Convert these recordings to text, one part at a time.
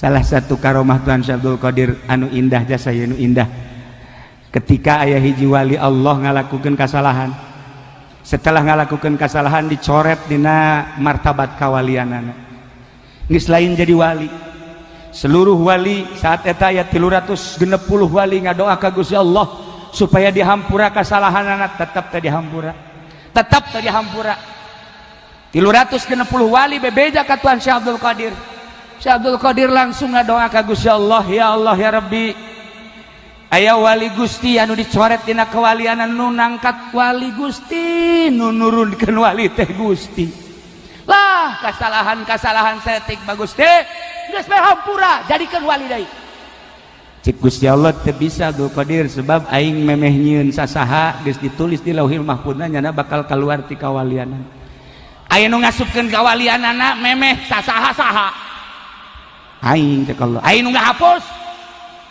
Salah satu karomah Tuan Syekh Abdul Qadir anu indah jasa anu indah, ketika aya hiji wali Allah ngalakukeun kasalahan, setelah ngalakukeun kasalahan dicoret dina martabat kawalianana, geus lain jadi wali. Seluruh wali saat eta aya 360 wali ngadoa ka Gusti Allah supaya dihampura kasalahanana, tetap tadi hampura, tetap tadi hampura. 360 wali bebeja ka Tuan Syekh Abdul Qadir. Syekh Abdul Qadir langsung ngadoa ka Gusti Allah, ya Allah ya Rabbi, aya wali Gusti anu dicoret dina kawalianan, nu nangkat wali Gusti, nu nurunkeun wali teh Gusti. Lah kasalahan setik bagus teh geus bae hampura, jadikeun wali deui. Cik Gusti Allah teu bisa Abdul Qadir, sebab aing memeh nyieun sasaha geus ditulis di Lauhil Mahfuzna nyana bakal kaluar ti kawalianan. Aya nu ngasupkeun kawalianana memeh sasaha-saha. Aing cek Allah, aing nu ngahapus,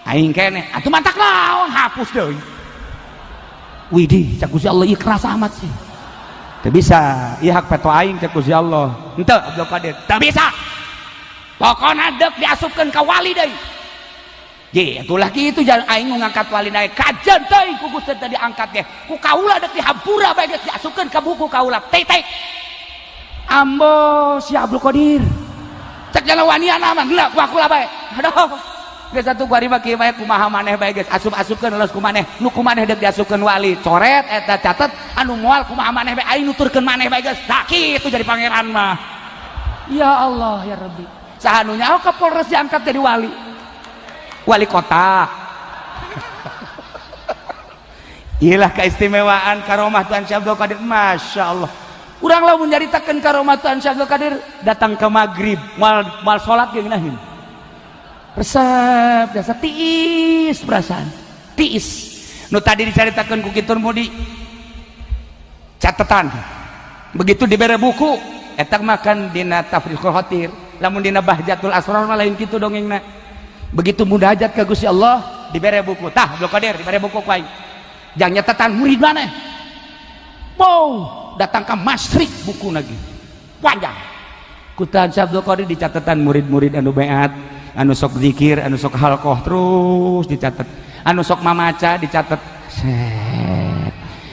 aing kene, atuh mantak naon hapus deui. Widih, cek Gusti Allah ieu keras amat sih. Teu bisa, ieu hak peto aing cek Gusti Allah. Henteu Abdul Qadir, teu bisa. Pokona deuk diasupkeun ka wali deui. Ye, atulah kitu jangan aing ngangkat wali deui. Kajen teuing ku Gusti teh diangkat ge. Ku kaula deuk dihampura bae geus diasupkeun ka buku kaula. Titik. Ambo si Abdul Qadir. Cek jalan waniana mah geula ku akula bae. Aduh. Geus atuh bari mah kieu bae kumaha maneh bae geus asup-asupkeun leus ku maneh. Nu ku maneh deuk diasupkeun wali. Coret eta catet anu moal kumaha maneh bae aing nuturkeun maneh bae geus. Tah kitu jadi pangeran mah. Ya Allah ya Rabbi. Saha nu nyaho Kapolres diangkat jadi wali. Wali kota. Iyalah keistimewaan karomah Tuan Syekh Abdul Qadir, Masya Allah. Urang lamun nyaritakeun karomah Tuan Syekh Abdul Qadir, datang ke maghrib mal salat ge geunaheun. Resep dasa tiis perasaan. Tiis. Nu tadi dicaritakeun ku Kitur Mudi. Catetan. Begitu dibere buku, eta makan dina Tafriqul Khatir, lamun dina Bahjatul Asrar mah lain kitu dongengna. Begitu munajat ka Gusti Allah, dibere buku. Tah Abdul Qadir dibere buku ku aing. Jang nyatetan murid maneh. Wow, datang ke Masrik buku lagi panjang kutan Syekh Abdul Qadir dicatetan murid-murid anu beat, anu sok zikir, anu sok halqah terus dicatat, anu sok mamaca dicatat,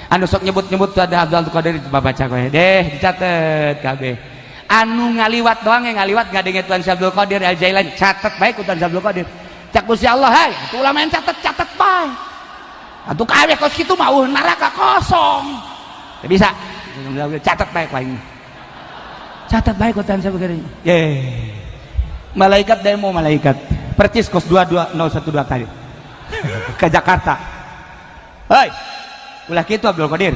anu sok nyebut-nyebut ada Abdul Qadir baca kowe deh dicatat kabeh, anu ngaliwat doang yang ngaliwat ngadenge Tuan Syekh Abdul Qadir Al-Jailani catat baik kutan Syekh Abdul Qadir cak Gusti Allah hai atuh ulama yang catat baik atuh kabeh kos kitu mah neraka kosong teu bisa catat baik lain catat baik kutan Syekh Abdul Qadir malaikat demo malaikat percis kos 22012 tadi ke Jakarta hei ulah kitu Abdul Qadir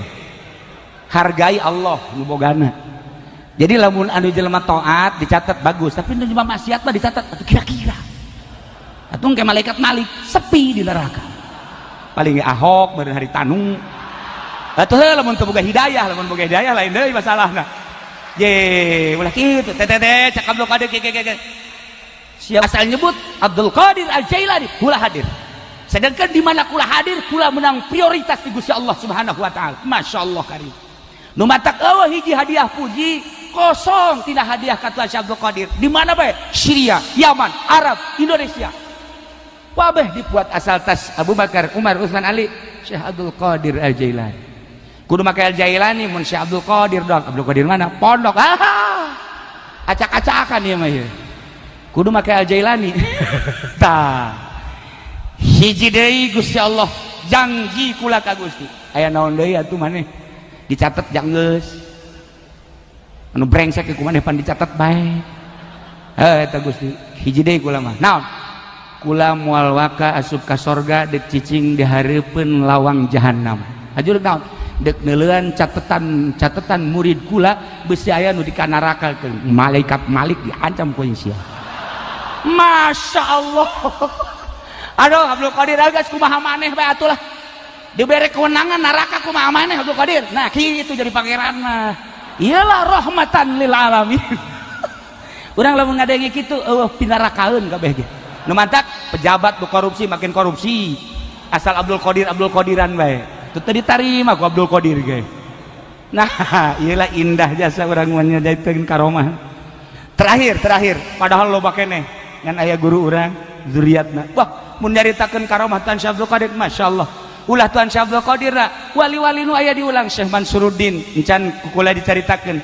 hargai Allah nu bogana jadi lamun anu jelema taat dicatat bagus tapi nu jelema maksiat mah dicatat atuh kira-kira atuh ke malaikat Malik sepi di neraka paling Ahok beureun hari Tanu atuh lamun teu boga hidayah lain deui masalahna ye ulah kitu teh cak Abdul Qadir ge siapa asal nyebut Abdul Qadir Al-Jailani kula hadir sedangkan di mana kula hadir kula menang prioritas di Gusti Allah Subhanahu wa taala masyaallah karim nu matak eueuh hiji hadiah puji kosong tina hadiah ka Tuan Syekh Abdul Qadir di mana bae Syria Yaman Arab Indonesia wabeh dibuat asal tas Abu Bakar Umar Utsman Ali Syekh Abdul Qadir Al-Jailani kudu make Al-Jailani mun Syekh Abdul Qadir dong Abdul Qadir mana pondok acak-acakan ieu mah ieu kudu make Al-Jailani tah hiji deui Gusti Allah janji kula ka Gusti aya naon deui atuh maneh dicatet jang geus anu brengsek ku maneh pan dicatet bae eta Gusti hiji deui kula mah naon kula moal waka asup ka sorga deuk cicing dihareupeun lawang jahanam hajur naon deuk neuleuan catetan murid kula beusi aya nu dikanarakakeun malaikat Malik diancam ku sia Masya Allah aduh Abdul Qadir geus kumaha maneh bae atuh lah dibere kewenangan neraka kumaha maneh Abdul Qadir nah kitu jadi pangeran mah iyalah rahmatan lil alamin urang lamun ngadenge kitu eueuh pinarakaeun kabeh ge nu mantak pejabat nu korupsi makin korupsi asal Abdul Qadiran bae itu tadi tarima ku Abdul Qadir ge nah iyalah indah jasa urang nyadaikeun karomah terakhir padahal loba keneh ngan aya guru urang zuriatna. Wah mun nyaritakeun karomah Tuan Syekh Abdul Qadir masyaallah ulah Tuan Syekh Abdul Qadir wali-wali nu aya diulang Syekh Mansuruddin encan kula dicaritakeun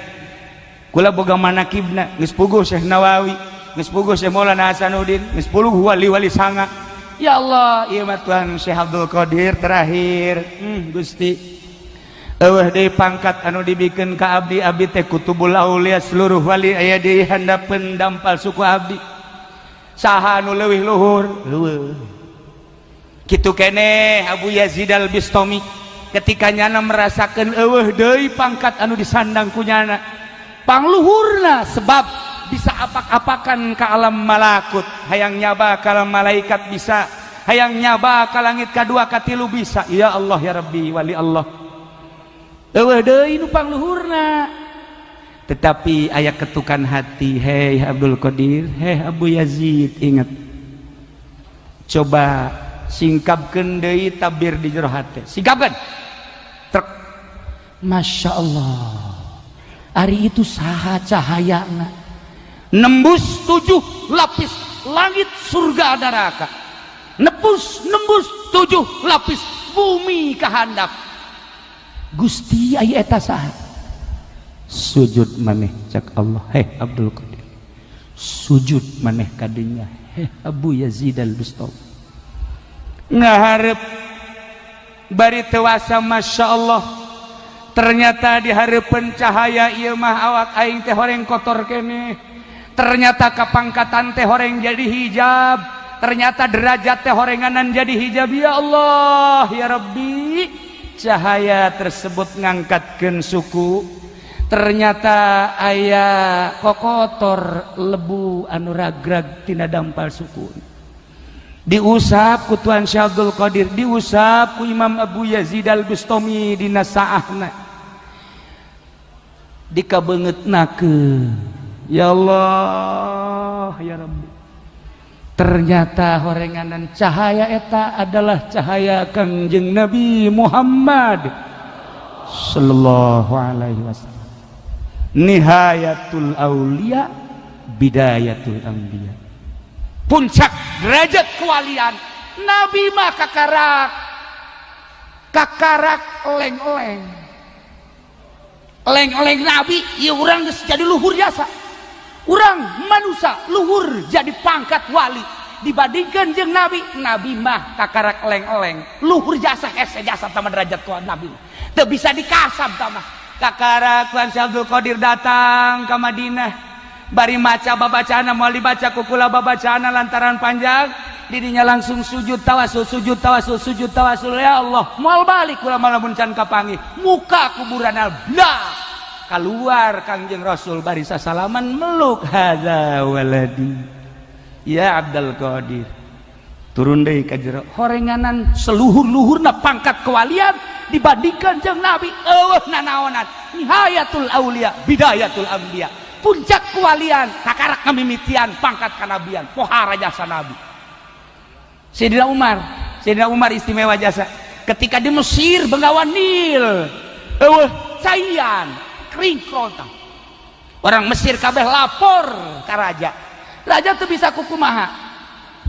kula boga manakibna geus puguh Syekh Nawawi geus puguh Syekh Maulana Hasanuddin geus puguh wali-wali sanga. Ya Allah ieu mah Tuan Syekh Abdul Qadir terakhir Gusti eueuh deui pangkat anu dibikeun ka abdi abdi teh kutubul aulia seluruh wali aya di handapeun dampal suku abdi saha anu leuwih luhur heueuh kitu keneh Abu Yazid Al-Bistami ketika nyana merasakeun eueuh deui pangkat anu disandang ku nyana pangluhurna sebab bisa apak-apakan ka alam malakut hayang nyaba ka alam malaikat bisa hayang nyaba ka langit kadua katilu bisa ya Allah ya Rabbi wali Allah eueuh deui nu pangluhurna tetapi aya ketukan hati hei Abdul Qadir hei Abu Yazid ingat coba singkapkeun deui tabir di jero hate singkapkeun trek Masya Allah ari itu saha cahayana nembus 7 lapis langit surga neraka nembus 7 lapis bumi kahandap Gusti aya eta saha sujud maneh cak Allah heh Abdul Qadir sujud maneh ka dinya heh Abu Yazid Al-Bistami ngaharep bari tewasa Masya Allah ternyata di hareupeun cahaya ieu mah awak aing teh horeng kotor keneh ternyata kapangkatan teh horeng jadi hijab ternyata derajat teh horenganan jadi hijab ya Allah ya Rabbi cahaya tersebut ngangkatkeun suku ternyata aya kokotor lebu anu ragrag tina dampal suku diusap ku Tuan Syekh Abdul Qadir diusap ku Imam Abu Yazid Al-Bistami dina saahna dikabeungeutnakeun ya Allah ya Rabbi ternyata horenganan cahaya eta adalah cahaya Kangjeng Nabi Muhammad sallallahu alaihi wasallam nihayatul aulia bidayatul anbiya puncak derajat kewalian Nabi mah kakarak leng-leng Nabi ieu urang geus jadi luhur jasa urang manusia luhur jadi pangkat wali dibandingkan jeung Nabi mah kakarak leng-leng luhur jasa hese jasa sama derajat ku Nabi teu bisa dikasab tamah kakarak Tuan Syekh Abdul Qadir datang ke Madinah bari maca babacana moal dibaca ku kula babacana lantaran panjang didinya langsung sujud tawasul ya Allah moal balik kula malamun can kapanggih muka kuburan blah keluar Kangjeng Rasul bari sasalaman meluk hadza waladi ya Abdul Qadir turun deui ka jero horenganan seluhur-luhurna pangkat kewalian dibandingkan jeung Nabi eueuh nanaonan nihayatul aulia bidayatul anbiya puncak kewalian kakarak kamimitian pangkat kanabian pohara jasa Nabi Sayyidina Umar istimewa jasa ketika di Mesir Bengawan Nil eueuh caian kering kerontang orang Mesir kabeh lapor ka raja teu bisa kukumaha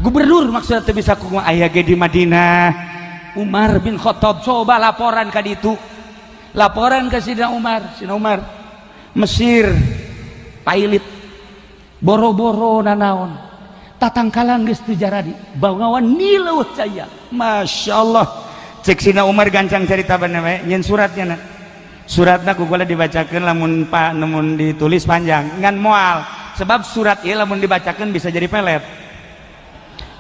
gubernur maksudnya teu bisa kukumaha aya ge di Madinah Umar bin Khattab coba laporan ka ditu laporan ke Sayyidina Umar Mesir pailit boro-boro nanaon tatangkalan geus teu jaradi Bengawan Nil eueuh caya Masya Allah cek Sayyidina Umar gancang cerita bener we nyeun suratnya na suratna kukula dibacakeun lamun ditulis panjang ngan moal sebab surat ieu lamun dibacakeun bisa jadi pelet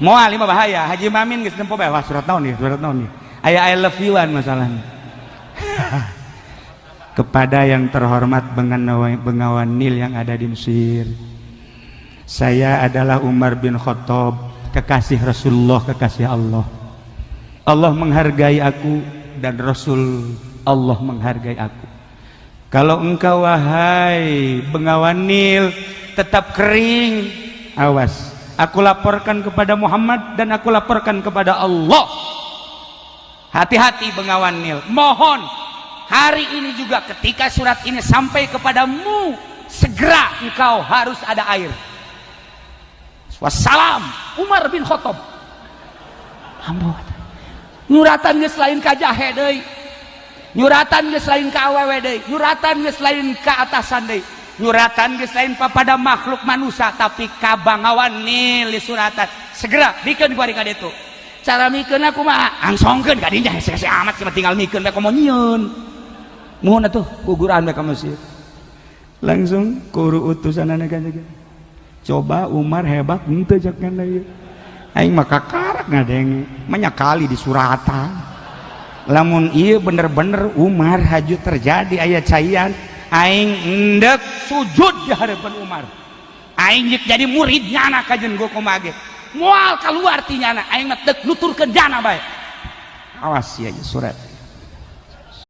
moal ieu bahaya Haji Mamin geus nempo bae wah surat naon ieu aya I love you-an masalahnya kepada yang terhormat Bengawan Nil yang ada di Mesir saya adalah Umar bin Khattab kekasih Rasulullah kekasih Allah menghargai aku dan Rasul Allah menghargai aku. Kalau engkau wahai Bengawan Nil tetap kering, awas. Aku laporkan kepada Muhammad dan aku laporkan kepada Allah. Hati-hati Bengawan Nil. Mohon hari ini juga ketika surat ini sampai kepadamu segera engkau harus ada air. wassalam Umar bin Khattab ampun nyuratan geus lain ka jahe deui nyuratan geus lain ka awewe deui nyuratan geus lain ka atasan deui nyuratan geus lain pada makhluk manusia tapi ka bangawan nilai suratan segera bikin gua ka ditu cara mikeun aku mah angsongkeun ka dinya hese-hese amat cuma tinggal mikeun bae komo nyieun muhun atuh guguran bae ka Mesir langsung kuru utusanana kan coba Umar hebat henteu jak kana ieu aing mah kakarak ngadenge manya kali di suratan lamun ieu bener-bener Umar haju terjadi aya caian aing endek sujud di hadapan Umar aing jadi muridnya anak kajen gua komage moal keluar tinyana aing mah teu nuturkeun jana bae awas ya surat